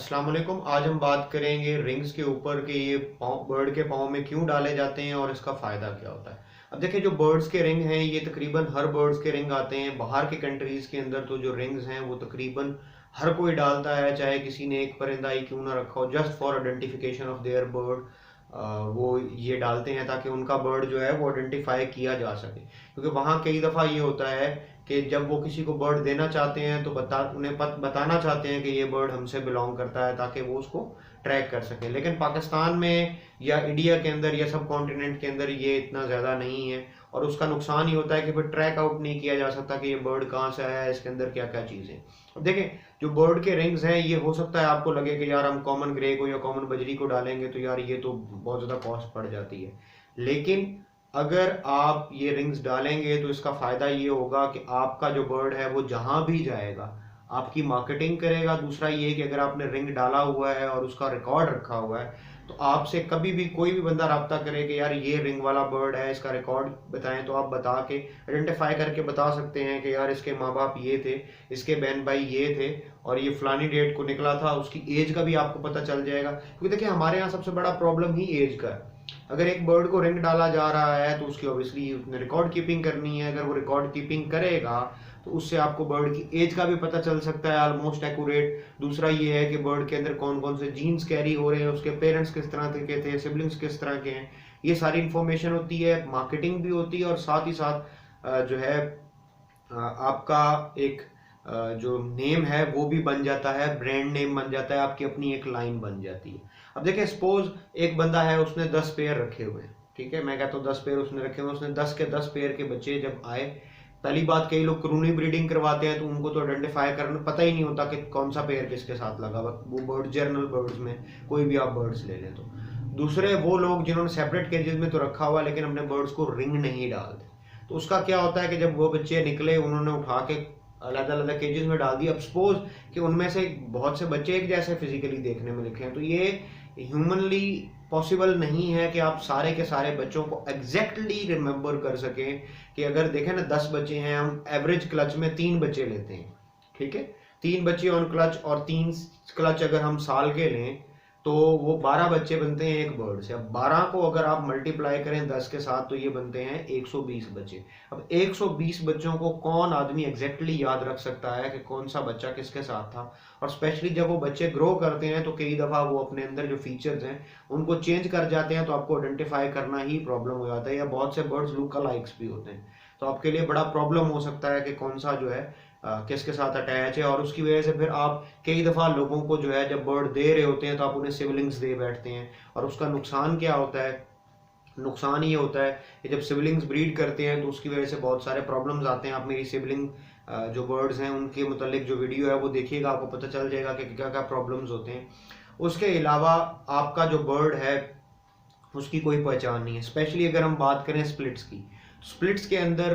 अस्सलाम वालेकुम। आज हम बात करेंगे रिंग्स के ऊपर कि ये पाँव बर्ड के पाँव में क्यों डाले जाते हैं और इसका फ़ायदा क्या होता है। अब देखिए, जो बर्ड्स के रिंग हैं ये तकरीबन हर बर्ड्स के रिंग आते हैं। बाहर के कंट्रीज़ के अंदर तो जो रिंग्स हैं वो तकरीबन हर कोई डालता है, चाहे किसी ने एक परिंदा ही क्यों ना रखा हो, just for identification of their bird. वो ये डालते हैं ताकि उनका बर्ड जो है वो आइडेंटिफाई किया जा सके, क्योंकि वहाँ कई दफ़ा ये होता है कि जब वो किसी को बर्ड देना चाहते हैं तो उन्हें बताना चाहते हैं कि ये बर्ड हमसे बिलोंग करता है ताकि वो उसको ट्रैक कर सकें। लेकिन पाकिस्तान में या इंडिया के अंदर या सब कॉन्टिनेंट के अंदर ये इतना ज़्यादा नहीं है, और उसका नुकसान ये होता है कि फिर ट्रैक आउट नहीं किया जा सकता कि ये बर्ड कहाँ से आया है, इसके अंदर क्या क्या चीज़ें। अब देखें, जो बर्ड के रिंग्स हैं ये हो सकता है आपको लगे कि यार हम कॉमन ग्रे को या कॉमन बजरी को डालेंगे तो यार ये तो बहुत ज़्यादा कॉस्ट पड़ जाती है। लेकिन अगर आप ये रिंग्स डालेंगे तो इसका फ़ायदा ये होगा कि आपका जो बर्ड है वो जहाँ भी जाएगा आपकी मार्केटिंग करेगा। दूसरा ये कि अगर आपने रिंग डाला हुआ है और उसका रिकॉर्ड रखा हुआ है तो आपसे कभी भी कोई भी बंदा रब्ता करे कि यार ये रिंग वाला बर्ड है, इसका रिकॉर्ड बताएं, तो आप बता के आइडेंटिफाई करके बता सकते हैं कि यार इसके माँ बाप ये थे, इसके बहन भाई ये थे और ये फलानी डेट को निकला था। उसकी एज का भी आपको पता चल जाएगा, क्योंकि देखिए हमारे यहाँ सबसे बड़ा प्रॉब्लम ही एज का है। अगर एक बर्ड को रिंग डाला जा रहा है तो उसकी ऑब्वियसली उसने रिकॉर्ड कीपिंग करनी है। अगर वो रिकॉर्ड कीपिंग करेगा तो उससे आपको बर्ड की एज का भी पता चल सकता है ऑलमोस्ट एक्यूरेट। दूसरा ये है कि बर्ड के अंदर कौन कौन से जीन्स कैरी हो रहे हैं, उसके पेरेंट्स किस तरह के थे, सिबलिंग्स किस तरह के हैं, ये सारी इंफॉर्मेशन होती है। मार्केटिंग भी होती है और साथ ही साथ जो है आपका एक जो नेम है वो भी बन जाता है, ब्रांड नेम बन जाता है, आपकी अपनी एक लाइन बन जाती है। अब देखिए, सपोज एक बंदा है, उसने 10 पेयर रखे हुए हैं, ठीक है, मैं कहता हूँ 10 पेयर उसने रखे हुए, उसने 10 के 10 पेयर के बच्चे जब आए, पहली बात कई लोग क्रूनी ब्रीडिंग करवाते हैं तो उनको तो आइडेंटिफाई करना पता ही नहीं होता कि कौन सा पेयर किसके साथ लगा हुआ। वो बर्ड जर्नल बर्ड्स में कोई भी आप बर्ड्स ले लें तो। दूसरे वो लोग जिन्होंने सेपरेट केजेस में तो रखा हुआ लेकिन अपने बर्ड्स को रिंग नहीं डालते, तो उसका क्या होता है कि जब वो बच्चे निकले उन्होंने उठा के अलग अलग केजेस में डाल दिया। अब सपोज कि उनमें से बहुत से बच्चे एक जैसे फिजिकली देखने में लिखे हैं, तो ये ह्यूमनली पॉसिबल नहीं है कि आप सारे के सारे बच्चों को एग्जैक्टली रिमेंबर कर सकें। कि अगर देखें ना 10 बच्चे हैं, हम एवरेज क्लच में 3 बच्चे लेते हैं, ठीक है, 3 बच्चे ऑन क्लच और 3 क्लच अगर हम साल के लें तो वो 12 बच्चे बनते हैं एक बर्ड से। अब 12 को अगर आप मल्टीप्लाई करें 10 के साथ तो ये बनते हैं 120 बच्चे। अब 120 बच्चों को कौन आदमी एग्जैक्टली याद रख सकता है कि कौन सा बच्चा किसके साथ था। और स्पेशली जब वो बच्चे ग्रो करते हैं तो कई दफ़ा वो अपने अंदर जो फीचर्स हैं उनको चेंज कर जाते हैं, तो आपको आइडेंटिफाई करना ही प्रॉब्लम हो जाता है। या बहुत से बर्ड्स लुक अलाइक्स भी होते हैं, तो आपके लिए बड़ा प्रॉब्लम हो सकता है कि कौन सा जो है किसके साथ अटैच है। और उसकी वजह से फिर आप कई दफ़ा लोगों को जो है जब बर्ड दे रहे होते हैं तो आप उन्हें सिबलिंग्स दे बैठते हैं, और उसका नुकसान क्या होता है, नुकसान ये होता है कि जब सिबलिंग्स ब्रीड करते हैं तो उसकी वजह से बहुत सारे प्रॉब्लम्स आते हैं। आप मेरी सिबलिंग जो बर्ड्स हैं उनके मुतालिक जो वीडियो है वो देखिएगा, आपको पता चल जाएगा कि क्या क्या प्रॉब्लम्स होते हैं। उसके अलावा आपका जो बर्ड है उसकी कोई पहचान नहीं है। स्पेशली अगर हम बात करें स्प्लिट्स की, स्प्लिट्स के अंदर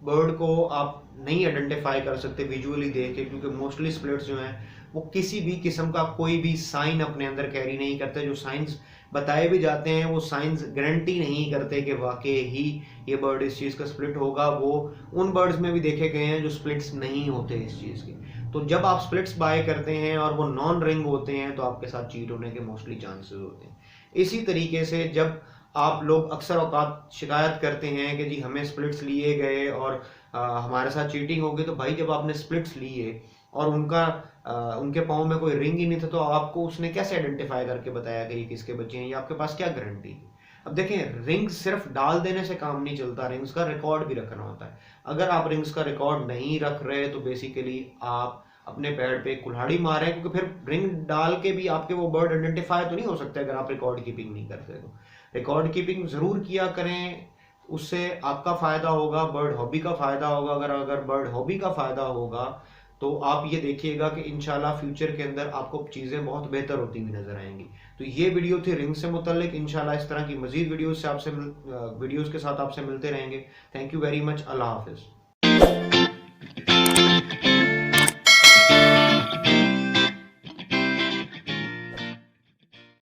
बर्ड को आप नहीं आइडेंटिफाई कर सकते विजुअली देख के, क्योंकि मोस्टली स्प्लिट्स जो हैं वो किसी भी किस्म का कोई भी साइन अपने अंदर कैरी नहीं करते। जो साइंस बताए भी जाते हैं वो साइंस गारंटी नहीं करते कि वाकई ही ये बर्ड इस चीज़ का स्प्लिट होगा। वो उन बर्ड्स में भी देखे गए हैं जो स्प्लिट्स नहीं होते इस चीज़ के। तो जब आप स्प्लिट्स बाय करते हैं और वो नॉन रिंग होते हैं तो आपके साथ चीट होने के मोस्टली चांसेस होते हैं। इसी तरीके से जब आप लोग अक्सर औकात शिकायत करते हैं कि जी हमें स्प्लिट्स लिए गए और हमारे साथ चीटिंग हो गई, तो भाई जब आपने स्प्लिट्स लिए और उनके पाँव में कोई रिंग ही नहीं था तो आपको उसने कैसे आइडेंटिफाई करके बताया कि ये किसके बच्चे हैं, या आपके पास क्या गारंटी है। अब देखें, रिंग्स सिर्फ डाल देने से काम नहीं चलता, रिंग्स का रिकॉर्ड भी रखना होता है। अगर आप रिंग्स का रिकॉर्ड नहीं रख रहे तो बेसिकली आप अपने पैर पे कुल्हाड़ी मार रहे हैं, क्योंकि फिर रिंग डाल के भी आपके वो बर्ड आइडेंटिफाई तो नहीं हो सकते अगर आप रिकॉर्ड कीपिंग नहीं करते। तो रिकॉर्ड कीपिंग ज़रूर किया करें, उससे आपका फ़ायदा होगा, बर्ड हॉबी का फ़ायदा होगा। अगर बर्ड हॉबी का फ़ायदा होगा तो आप ये देखिएगा कि इंशाल्लाह फ्यूचर के अंदर आपको चीज़ें बहुत बेहतर होती हुई नज़र आएंगी। तो ये वीडियो थी रिंग से मुतल्लिक। इंशाल्लाह इस तरह की मज़ीद वीडियोज़ के साथ आपसे मिलते रहेंगे। Thank you very much. अल्लाह हाफिज़।